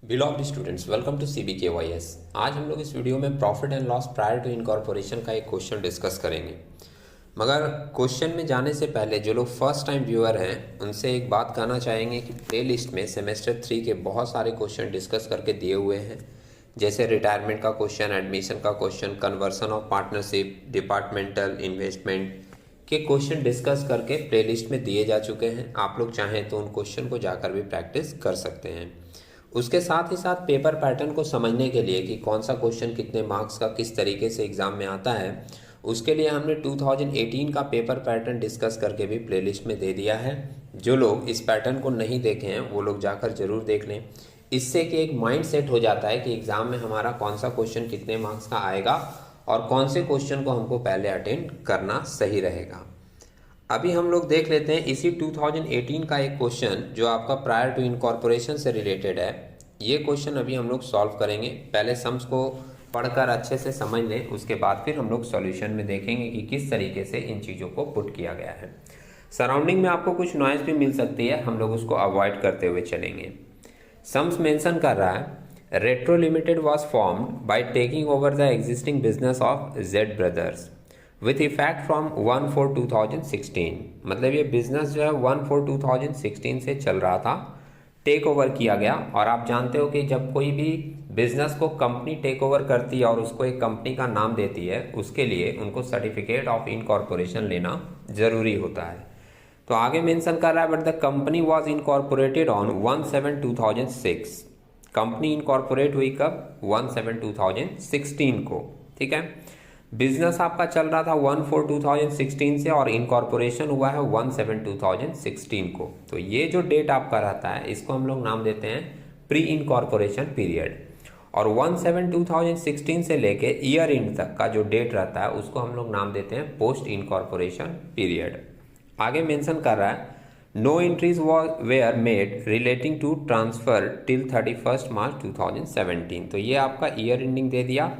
Belong students, welcome to CBKYS। आज हम लोग इस वीडियो में profit and loss prior to incorporation का एक क्वेश्चन डिस्कस करेंगे। मगर क्वेश्चन में जाने से पहले जो लोग फर्स्ट टाइम व्यूअर हैं उनसे एक बात कहना चाहेंगे कि प्ले लिस्ट में सेमेस्टर 3 के बहुत सारे क्वेश्चन डिस्कस करके दिए हुए हैं, जैसे रिटायरमेंट का क्वेश्चन, एडमिशन का question, conversion of partnership, departmental investment के क्वेश्चन डिस्कस करके प्ले लिस्ट में दिए जा चुके हैं। आप लोग चाहें तो उन क्वेश्चन को जाकर भी प्रैक्टिस कर सकते हैं। उसके साथ ही साथ पेपर पैटर्न को समझने के लिए कि कौन सा क्वेश्चन कितने मार्क्स का किस तरीके से एग्ज़ाम में आता है, उसके लिए हमने 2018 का पेपर पैटर्न डिस्कस करके भी प्लेलिस्ट में दे दिया है। जो लोग इस पैटर्न को नहीं देखे हैं वो लोग जाकर ज़रूर देख लें। इससे कि एक माइंड सेट हो जाता है कि एग्ज़ाम में हमारा कौन सा क्वेश्चन कितने मार्क्स का आएगा और कौन से क्वेश्चन को हमको पहले अटेंड करना सही रहेगा। अभी हम लोग देख लेते हैं इसी 2018 का एक क्वेश्चन जो आपका प्रायर टू इनकॉर्पोरेशन से रिलेटेड है। ये क्वेश्चन अभी हम लोग सॉल्व करेंगे। पहले सम्स को पढ़कर अच्छे से समझ लें, उसके बाद फिर हम लोग सॉल्यूशन में देखेंगे कि किस तरीके से इन चीज़ों को पुट किया गया है। सराउंडिंग में आपको कुछ नॉइज भी मिल सकती है, हम लोग उसको अवॉइड करते हुए चलेंगे। सम्स मेंशन कर रहा है retro limited was formed by taking over the existing business of Z brothers with effect from 1/4/2016। मतलब ये बिजनेस जो है 1/4/2016 से चल रहा था, टेक ओवर किया गया। और आप जानते हो कि जब कोई भी बिजनेस को कंपनी टेक ओवर करती है और उसको एक कंपनी का नाम देती है, उसके लिए उनको सर्टिफिकेट ऑफ इनकॉर्पोरेशन लेना जरूरी होता है। तो आगे मेंशन कर रहा है but the company was incorporated on 1/7/2006। Company incorporate हुई कब? 1/7/2016 को। ठीक है, बिजनेस आपका चल रहा था 1/4/2016 से और इनकॉर्पोरेशन हुआ है 1/7/2016 को। तो ये जो डेट आपका रहता है इसको हम लोग नाम देते हैं प्री इनकॉर्पोरेशन पीरियड। और 1/7/2016 से लेके ईयर एंड तक का जो डेट रहता है उसको हम लोग नाम देते हैं पोस्ट इनकॉर्पोरेशन पीरियड। आगे मेंशन कर रहा है no entries were made relating to transfer till 31 March 2017। तो ये आपका ईयर एंडिंग दे दिया।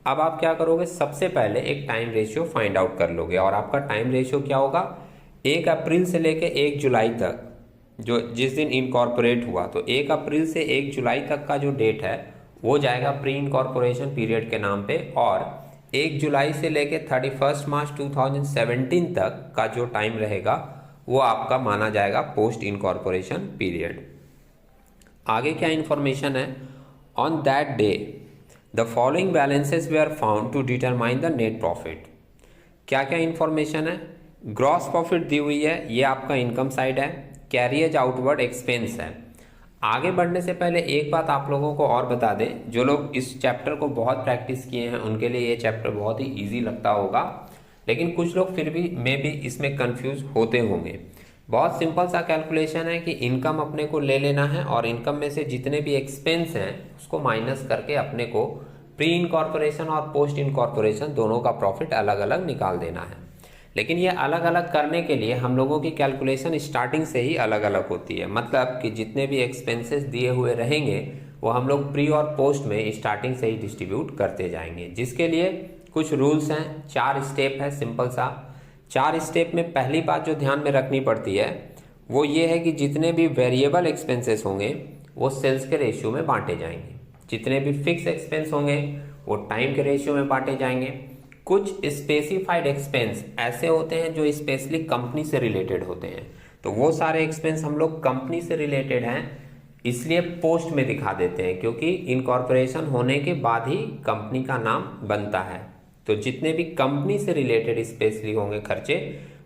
अब आप क्या करोगे, सबसे पहले एक टाइम रेशियो फाइंड आउट कर लोगे। और आपका टाइम रेशियो क्या होगा? 1 अप्रैल से लेके 1 जुलाई तक, जो जिस दिन इनकॉर्पोरेट हुआ, तो 1 अप्रैल से 1 जुलाई तक का जो डेट है वो जाएगा प्री इनकॉर्पोरेशन पीरियड के नाम पे। और 1 जुलाई से लेके 31 मार्च 2017 तक का जो टाइम रहेगा वो आपका माना जाएगा पोस्ट इनकॉर्पोरेशन पीरियड। आगे क्या इंफॉर्मेशन है? On that day the following balances were found to determine the net profit. क्या क्या इंफॉर्मेशन है? ग्रॉस प्रॉफिट दी हुई है, ये आपका इनकम साइड है। कैरियज आउटवर्ड एक्सपेंस है। आगे बढ़ने से पहले एक बात आप लोगों को और बता दें, जो लोग इस चैप्टर को बहुत प्रैक्टिस किए हैं उनके लिए ये चैप्टर बहुत ही ईजी लगता होगा, लेकिन कुछ लोग फिर भी मे भी इसमें कंफ्यूज होते होंगे। बहुत सिंपल सा कैलकुलेशन है कि इनकम अपने को ले लेना है और इनकम में से जितने भी एक्सपेंस हैं उसको माइनस करके अपने को प्री इनकॉर्पोरेशन और पोस्ट इनकॉर्पोरेशन दोनों का प्रॉफिट अलग अलग निकाल देना है। लेकिन ये अलग अलग करने के लिए हम लोगों की कैलकुलेशन स्टार्टिंग से ही अलग अलग होती है। मतलब कि जितने भी एक्सपेंसेस दिए हुए रहेंगे वो हम लोग प्री और पोस्ट में स्टार्टिंग से ही डिस्ट्रीब्यूट करते जाएंगे, जिसके लिए कुछ रूल्स हैं। 4 स्टेप है, सिंपल सा 4 स्टेप में पहली बात जो ध्यान में रखनी पड़ती है वो ये है कि जितने भी वेरिएबल एक्सपेंसेस होंगे वो सेल्स के रेशियो में बांटे जाएंगे। जितने भी फिक्स एक्सपेंस होंगे वो टाइम के रेशियो में बांटे जाएंगे। कुछ स्पेसिफाइड एक्सपेंस ऐसे होते हैं जो स्पेशली कंपनी से रिलेटेड होते हैं, तो वो सारे एक्सपेंस हम लोग कंपनी से रिलेटेड हैं इसलिए पोस्ट में दिखा देते हैं, क्योंकि इनकॉर्पोरेशन होने के बाद ही कंपनी का नाम बनता है। तो जितने भी कंपनी से रिलेटेड स्पेशली होंगे खर्चे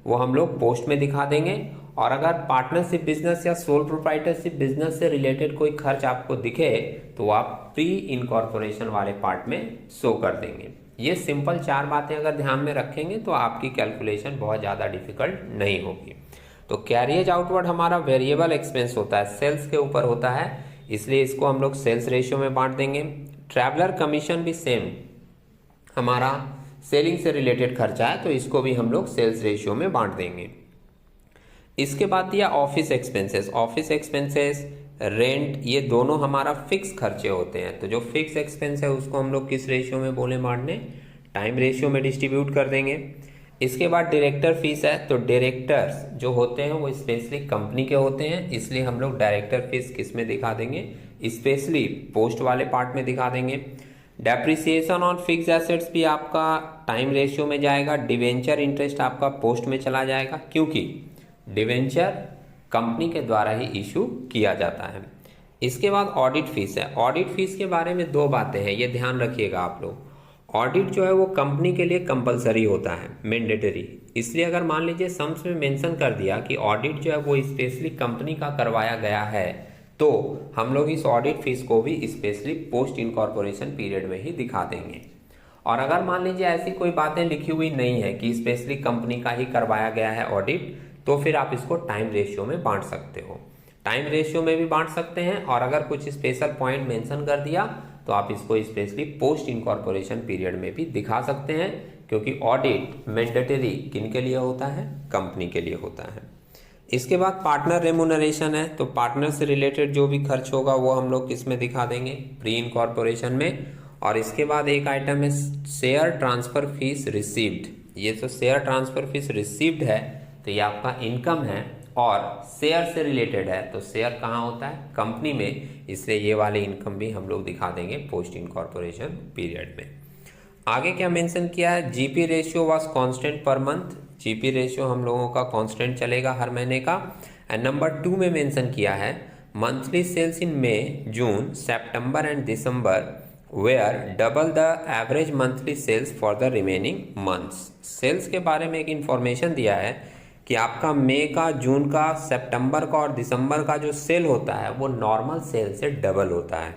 वो हम लोग पोस्ट में दिखा देंगे। और अगर पार्टनरशिप बिजनेस या सोल प्रोप्राइटरशिप बिजनेस से रिलेटेड कोई खर्च आपको दिखे तो आप प्री इनकॉर्पोरेशन वाले पार्ट में शो कर देंगे। ये सिंपल 4 बातें अगर ध्यान में रखेंगे तो आपकी कैलकुलेशन बहुत ज़्यादा डिफिकल्ट नहीं होगी। तो कैरियज आउटवर्ड हमारा वेरिएबल एक्सपेंस होता है, सेल्स के ऊपर होता है, इसलिए इसको हम लोग सेल्स रेशियो में बांट देंगे। ट्रैवलर कमीशन भी सेम हमारा सेलिंग से रिलेटेड खर्चा है, तो इसको भी हम लोग सेल्स रेशियो में बांट देंगे। इसके बाद दिया office expenses. Office expenses, rent, ये दोनों हमारा फिक्स खर्चे होते हैं। तो जो फिक्स एक्सपेंस है उसको हम लोग किस रेशियो में बोले बांटने? टाइम रेशियो में डिस्ट्रीब्यूट कर देंगे। इसके बाद डायरेक्टर फीस है, तो डायरेक्टर्स जो होते हैं वो स्पेशली कंपनी के होते हैं, इसलिए हम लोग डायरेक्टर फीस किस में दिखा देंगे? स्पेशली पोस्ट वाले पार्ट में दिखा देंगे। डेप्रिसिएशन ऑन फिक्स एसेट्स भी आपका टाइम रेशियो में जाएगा। डिवेंचर इंटरेस्ट आपका पोस्ट में चला जाएगा, क्योंकि डिवेंचर कंपनी के द्वारा ही इशू किया जाता है। इसके बाद ऑडिट फीस है। ऑडिट फीस के बारे में दो बातें हैं, ये ध्यान रखिएगा आप लोग। ऑडिट जो है वो कंपनी के लिए कंपलसरी होता है, मैंडेटरी। इसलिए अगर मान लीजिए सम्स में मेंशन कर दिया कि ऑडिट जो है वो स्पेशली कंपनी का करवाया गया है, तो हम लोग इस ऑडिट फीस को भी स्पेशली पोस्ट इनकॉर्पोरेशन पीरियड में ही दिखा देंगे। और अगर मान लीजिए ऐसी कोई बातें लिखी हुई नहीं है कि स्पेशली कंपनी का ही करवाया गया है ऑडिट, तो फिर आप इसको टाइम रेशियो में बांट सकते हो। टाइम रेशियो में भी बांट सकते हैं, और अगर कुछ स्पेशल पॉइंट मेंशन कर दिया तो आप इसको स्पेशली पोस्ट इनकॉर्पोरेशन पीरियड में भी दिखा सकते हैं, क्योंकि ऑडिट मैंडेटरी किन के लिए होता है? कंपनी के लिए होता है। इसके बाद पार्टनर रेमुनरेशन है। तो पार्टनर से रिलेटेड जो भी खर्च होगा वो हम लोग किस में दिखा देंगे? प्री इनकॉर्पोरेशन में। और इसके बाद एक आइटम है शेयर ट्रांसफर फीस रिसीव्ड। ये जो शेयर ट्रांसफर फीस रिसीव्ड है तो ये आपका इनकम है और शेयर से रिलेटेड है, तो शेयर कहाँ होता है? कंपनी में, इसलिए ये वाले इनकम भी हम लोग दिखा देंगे पोस्ट इनकॉर्पोरेशन पीरियड में। आगे क्या मेंशन किया है? GP ratio was constant per month. GP ratio हम लोगों का कांस्टेंट चलेगा हर महीने का। एंड नंबर 2 में मेंशन किया है monthly sales in May, June, September and December were double the average monthly sales for the remaining months. Sales के बारे में एक इंफॉर्मेशन दिया है कि आपका मई का, जून का, सितंबर का और दिसंबर का जो सेल होता है वो नॉर्मल सेल से डबल होता है।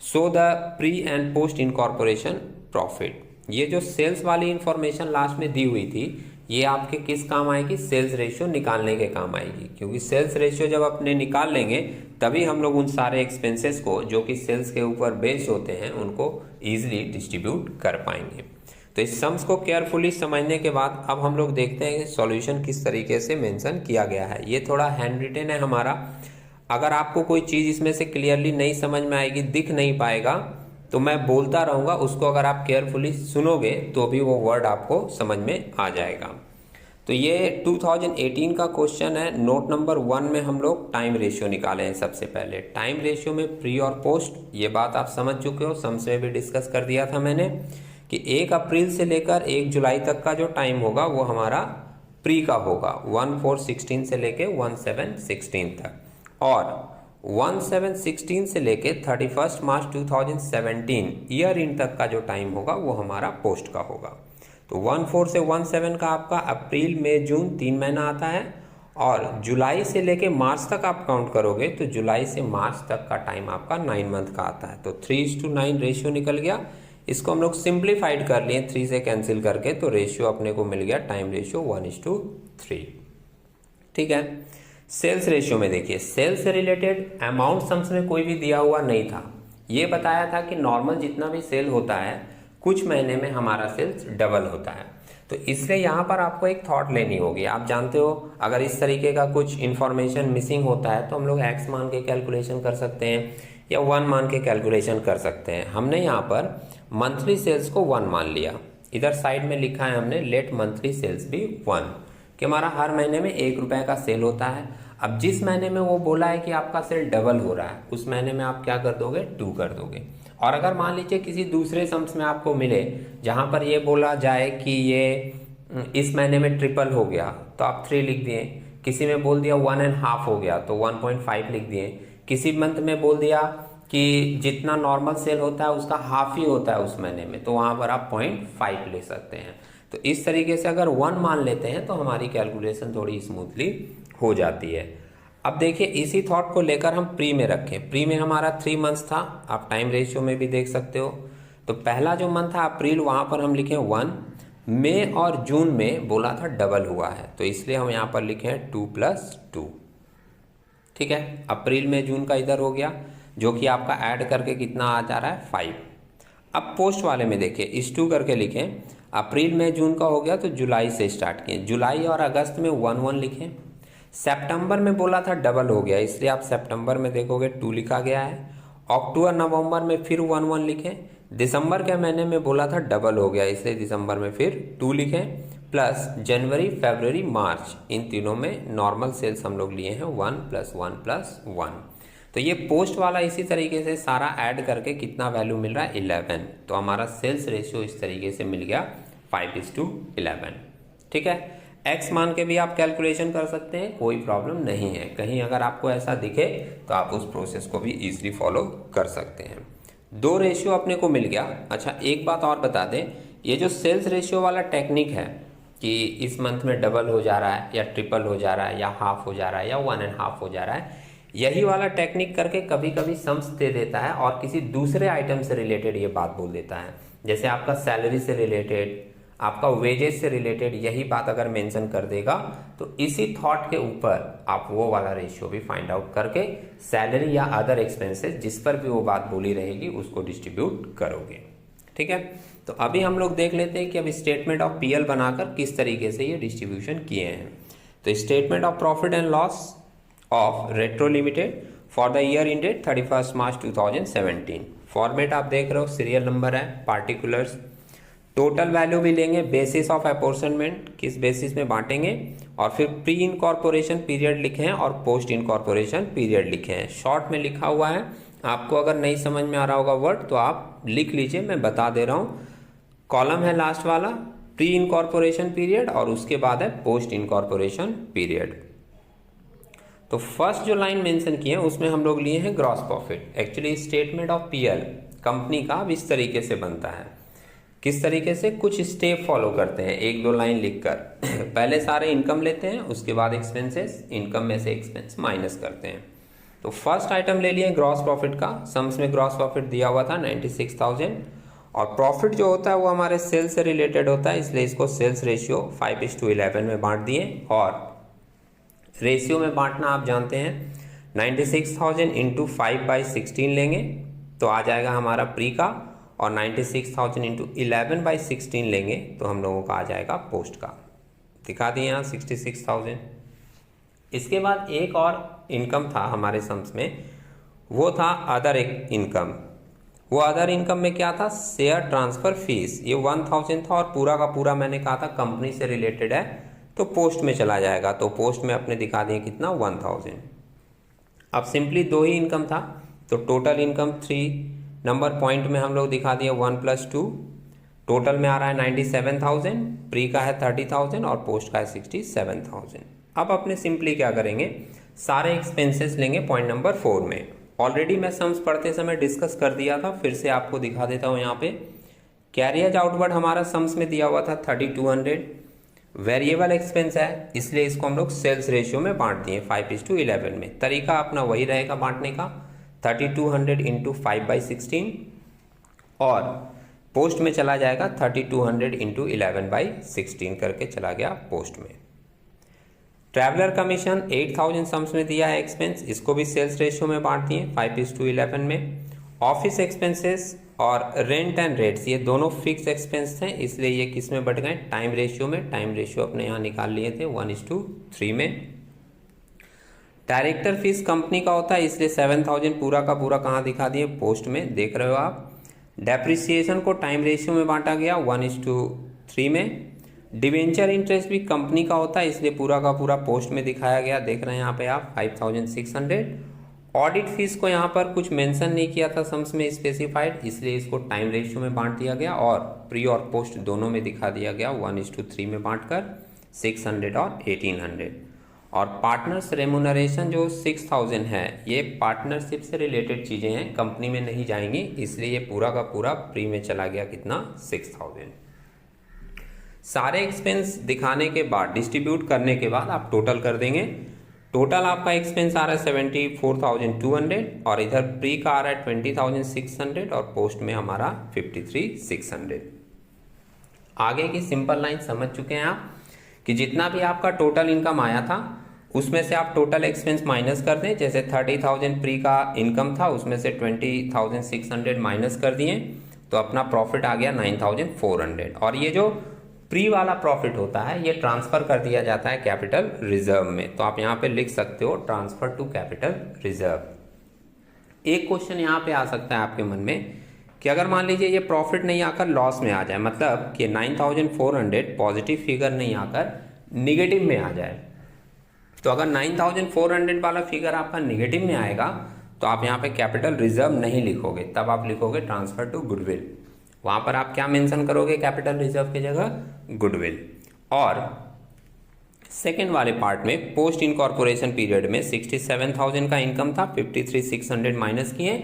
So the pre and post incorporation profit. ये जो सेल्स वाली इंफॉर्मेशन लास्ट में दी हुई थी, ये आपके किस काम आएगी? सेल्स रेशियो निकालने के काम आएगी, क्योंकि सेल्स रेशियो जब अपने निकाल लेंगे तभी हम लोग उन सारे एक्सपेंसेस को जो कि सेल्स के ऊपर बेस्ड होते हैं उनको ईजिली डिस्ट्रीब्यूट कर पाएंगे। तो इस सम्स को केयरफुली समझने के बाद अब हम लोग देखते हैं कि सॉल्यूशन किस तरीके से मेंशन किया गया है। ये थोड़ा हैंड रिटन है हमारा। अगर आपको कोई चीज़ इसमें से क्लियरली नहीं समझ में आएगी, दिख नहीं पाएगा, तो मैं बोलता रहूँगा, उसको अगर आप केयरफुली सुनोगे तो भी वो वर्ड आपको समझ में आ जाएगा। तो ये 2018 का क्वेश्चन है। नोट नंबर 1 में हम लोग टाइम रेशियो निकाले हैं। सबसे पहले टाइम रेशियो में प्री और पोस्ट, ये बात आप समझ चुके हो, सम्स में भी डिस्कस कर दिया था मैंने कि 1 अप्रैल से लेकर 1 जुलाई तक का जो टाइम होगा वो हमारा प्री का होगा, 1/4/16 से लेके 1/7/16 तक, और 1/7/16 से लेके 31 मार्च 2017 ईयर इन तक का जो टाइम होगा वो हमारा पोस्ट का होगा। तो 1/4 से 1/7 का आपका अप्रैल, मई, जून 3 महीना आता है, और जुलाई से लेके मार्च तक आप काउंट करोगे तो जुलाई से मार्च तक का टाइम आपका 9 मंथ का आता है। तो 3:9 रेशियो निकल गया। इसको हम लोग सिंप्लीफाइड कर लिए 3 से कैंसिल करके, तो रेशियो अपने को मिल गया टाइम रेशियो 1:3। ठीक है। सेल्स रेशियो में देखिए, सेल्स से रिलेटेड अमाउंट सम्स में कोई भी दिया हुआ नहीं था। ये बताया था कि नॉर्मल जितना भी सेल होता है कुछ महीने में हमारा सेल्स डबल होता है। तो इसलिए यहाँ पर आपको एक थॉट लेनी होगी। आप जानते हो अगर इस तरीके का कुछ इन्फॉर्मेशन मिसिंग होता है तो हम लोग एक्स मान के कैलकुलेशन कर सकते हैं या 1 मान के कैलकुलेशन कर सकते हैं। हमने यहाँ पर मंथली सेल्स को 1 मान लिया। इधर साइड में लिखा है हमने लेट मंथली सेल्स भी 1, कि हमारा हर महीने में 1 रुपये का सेल होता है। अब जिस महीने में वो बोला है कि आपका सेल डबल हो रहा है, उस महीने में आप क्या कर दोगे? 2 कर दोगे। और अगर मान लीजिए किसी दूसरे सम्स में आपको मिले जहां पर ये बोला जाए कि ये इस महीने में ट्रिपल हो गया तो आप 3 लिख दिए। किसी में बोल दिया 1.5 हो गया तो 1.5 लिख दिए। किसी मंथ में बोल दिया कि जितना नॉर्मल सेल होता है उसका हाफ ही होता है उस महीने में, तो वहां पर आप 0.5 ले सकते हैं। तो इस तरीके से अगर 1 मान लेते हैं तो हमारी कैलकुलेशन थोड़ी स्मूथली हो जाती है। अब देखिए इसी थॉट को लेकर हम प्री में रखें। प्री में हमारा 3 मंथ्स था, आप टाइम रेशियो में भी देख सकते हो। तो पहला जो मंथ था अप्रैल, वहां पर हम लिखे 1। मई और जून में बोला था डबल हुआ है, तो इसलिए हम यहाँ पर लिखे 2 + 2। ठीक है। अप्रैल में जून का इधर हो गया, जो कि आपका ऐड करके कितना आ जा रहा है? 5। अब पोस्ट वाले में देखिए इस 2 करके लिखें। अप्रैल में जून का हो गया तो जुलाई से स्टार्ट किए। जुलाई और अगस्त में 1 लिखें। सितंबर में बोला था डबल हो गया, इसलिए आप सितंबर में देखोगे 2 लिखा गया है। अक्टूबर नवंबर में फिर 1 लिखें। दिसंबर के महीने में बोला था डबल हो गया, इसलिए दिसंबर में फिर 2 लिखें। प्लस जनवरी, फरवरी, मार्च, इन तीनों में नॉर्मल सेल्स हम लोग लिए हैं 1 + 1 + 1। तो ये पोस्ट वाला इसी तरीके से सारा ऐड करके कितना वैल्यू मिल रहा है 11। तो हमारा सेल्स रेशियो इस तरीके से मिल गया 5:11। ठीक है, एक्स मान के भी आप कैलकुलेशन कर सकते हैं, कोई प्रॉब्लम नहीं है। कहीं अगर आपको ऐसा दिखे तो आप उस प्रोसेस को भी इजीली फॉलो कर सकते हैं। 2 रेशियो अपने को मिल गया। अच्छा, एक बात और बता दें, ये जो सेल्स रेशियो वाला टेक्निक है कि इस मंथ में डबल हो जा रहा है या ट्रिपल हो जा रहा है या हाफ हो जा रहा है या 1.5 हो जा रहा है, यही वाला टेक्निक करके कभी कभी सम्स दे देता है और किसी दूसरे आइटम से रिलेटेड ये बात बोल देता है। जैसे आपका सैलरी से रिलेटेड, आपका वेजेस से रिलेटेड यही बात अगर मेंशन कर देगा तो इसी थॉट के ऊपर आप वो वाला रेशियो भी फाइंड आउट करके सैलरी या अदर एक्सपेंसेस जिस पर भी वो बात बोली रहेगी उसको डिस्ट्रीब्यूट करोगे। ठीक है, तो अभी हम लोग देख लेते हैं कि अब स्टेटमेंट ऑफ पीएल बनाकर किस तरीके से ये डिस्ट्रीब्यूशन किए हैं। तो statement of profit and loss of retro limited for the year ended 31 March 2017। Format आप देख रहे हो, सीरियल नंबर है, पार्टिकुलर्स, टोटल वैल्यू भी लेंगे, बेसिस ऑफ अपॉर्चनमेंट किस बेसिस में बांटेंगे, और फिर प्री इनकॉर्पोरेशन पीरियड लिखे हैं और पोस्ट इनकॉर्पोरेशन पीरियड लिखे हैं। शॉर्ट में लिखा हुआ है, आपको अगर नहीं समझ में आ रहा होगा वर्ड तो आप लिख लीजिए, मैं बता दे रहा हूँ। कॉलम है लास्ट वाला प्री इनकॉर्पोरेशन पीरियड और उसके बाद है पोस्ट इनकॉर्पोरेशन पीरियड। तो फर्स्ट जो लाइन मेंशन की है उसमें हम लोग लिए हैं gross profit. Actually statement of PL company का अब इस तरीके से बनता है। किस तरीके से, कुछ स्टेप फॉलो करते हैं, 1-2 लाइन लिखकर पहले सारे इनकम लेते हैं, उसके बाद एक्सपेंसेस, इनकम में से एक्सपेंस माइनस करते हैं। तो फर्स्ट आइटम ले लिए ग्रॉस प्रॉफिट का, सम्स में ग्रॉस प्रॉफिट दिया हुआ था 96,000 और प्रॉफिट जो होता है वो हमारे सेल्स से रिलेटेड होता है, इसलिए इसको सेल्स रेशियो 5:11 में बांट दिए। और रेशियो में बांटना आप जानते हैं, 96,000 इंटू 5/16 लेंगे तो आ जाएगा हमारा प्री का, और 96,000 इंटू 11/16 लेंगे तो हम लोगों का आ जाएगा पोस्ट का। दिखा दिए यहाँ 66,000। इसके बाद एक और इनकम था हमारे सम्स में, वो था अदर इनकम। वो अदर इनकम में क्या था, शेयर ट्रांसफर फीस, ये 1000 था और पूरा का पूरा मैंने कहा था कंपनी से रिलेटेड है तो पोस्ट में चला जाएगा। तो पोस्ट में अपने दिखा दिए कितना 1000। अब सिंपली 2 ही इनकम था तो टोटल इनकम 3 नंबर पॉइंट में हम लोग दिखा दिए 1 + 2, टोटल में आ रहा है 97,000, प्री का है 30,000 और पोस्ट का है 67,000। अब अपने सिंपली क्या करेंगे, सारे एक्सपेंसेस लेंगे पॉइंट नंबर 4 में। ऑलरेडी मैं सम्स पढ़ते समय डिस्कस कर दिया था, फिर से आपको दिखा देता हूँ। यहाँ पे कैरियज आउटवर्ड हमारा सम्स में दिया हुआ था 3200, वेरिएबल एक्सपेंस है इसलिए इसको हम लोग सेल्स रेशियो में बांट दिए 5:11 में। तरीका अपना वही रहेगा बांटने का, 3200 इंटू 5/16 और पोस्ट में चला जाएगा 3200 इंटू 11/16 करके चला गया पोस्ट में। ट्रैवलर कमीशन 8000 सम्स में दिया है एक्सपेंस, इसको भी सेल्स रेशियो में बांट दिए 5:11 में। ऑफिस एक्सपेंसेस और रेंट एंड रेट्स ये दोनों फिक्स एक्सपेंस हैं, इसलिए ये किस में बढ़ गए, टाइम रेशियो में। टाइम रेशियो अपने यहाँ निकाल लिए थे 1:3 में। डायरेक्टर फीस कंपनी का होता है इसलिए 7000 पूरा का पूरा कहाँ दिखा दिए, पोस्ट में, देख रहे हो आप। डेप्रिसिएशन को टाइम रेशियो में बांटा गया 1:3 में। डिवेंचर इंटरेस्ट भी कंपनी का होता है इसलिए पूरा का पूरा पोस्ट में दिखाया गया, देख रहे हैं यहाँ पे आप 5600। ऑडिट फीस को यहाँ पर कुछ मेंशन नहीं किया था सम्स में स्पेसिफाइड, इसलिए इसको टाइम रेशियो में बांट दिया गया और प्री और पोस्ट दोनों में दिखा दिया गया 1:3 में बांटकर 600 और 1800। और पार्टनर्स रेमुनरेशन जो 6000 है ये पार्टनरशिप से रिलेटेड चीज़ें हैं, कंपनी में नहीं जाएंगी, इसलिए ये पूरा का पूरा प्री में चला गया कितना 6000। सारे एक्सपेंस दिखाने के बाद डिस्ट्रीब्यूट करने के बाद आप टोटल कर देंगे। टोटल आपका एक्सपेंस आ रहा है 74,200 और इधर प्री का आ रहा है 20,600 और पोस्ट में हमारा 53,600। आगे की सिंपल लाइन समझ चुके हैं आप कि जितना भी आपका टोटल इनकम आया था उसमें से आप टोटल एक्सपेंस माइनस कर दें। जैसे 30,000 प्री का इनकम था उसमें से 20,600 माइनस कर दिए तो अपना प्रॉफिट आ गया 9,400। और ये जो प्री वाला प्रॉफिट होता है ये ट्रांसफर कर दिया जाता है कैपिटल रिजर्व में, तो आप यहाँ पे लिख सकते हो ट्रांसफर टू कैपिटल रिजर्व। एक क्वेश्चन यहाँ पे आ सकता है आपके मन में कि अगर मान लीजिए ये प्रॉफिट नहीं आकर लॉस में आ जाए, मतलब कि 9,400 पॉजिटिव फिगर नहीं आकर निगेटिव में आ जाए, तो अगर 9,400 वाला फिगर आपका निगेटिव में आएगा तो आप यहाँ पे कैपिटल रिजर्व नहीं लिखोगे, तब आप लिखोगे ट्रांसफर टू गुडविल। वहाँ पर आप क्या मेंशन करोगे कैपिटल रिजर्व की जगह? गुडविल। और सेकेंड वाले पार्ट में पोस्ट इनकॉर्पोरेशन पीरियड में 67,000 का इनकम था, 53,600 माइनस किए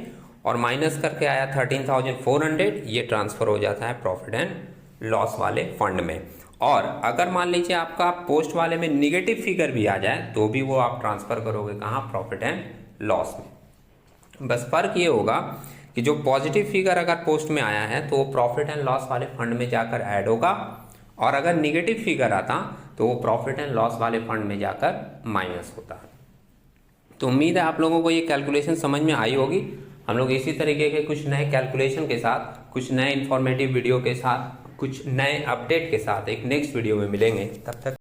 और माइनस करके आया 13,400, ये ट्रांसफर हो जाता है प्रॉफिट एंड लॉस वाले फंड में। और अगर मान लीजिए आपका पोस्ट वाले में निगेटिव फिगर भी आ जाए तो भी वो आप ट्रांसफर करोगे कहाँ? प्रॉफिट एंड लॉस में। बस फर्क ये होगा कि जो पॉजिटिव फिगर अगर पोस्ट में आया है तो वो प्रॉफिट एंड लॉस वाले फंड में जाकर ऐड होगा, और अगर निगेटिव फिगर आता तो वो प्रॉफिट एंड लॉस वाले फंड में जाकर माइनस होता है। तो उम्मीद है आप लोगों को ये कैलकुलेशन समझ में आई होगी। हम लोग इसी तरीके के कुछ नए कैलकुलेशन के साथ, कुछ नए इंफॉर्मेटिव वीडियो के साथ, कुछ नए अपडेट के साथ एक नेक्स्ट वीडियो में मिलेंगे। तब तक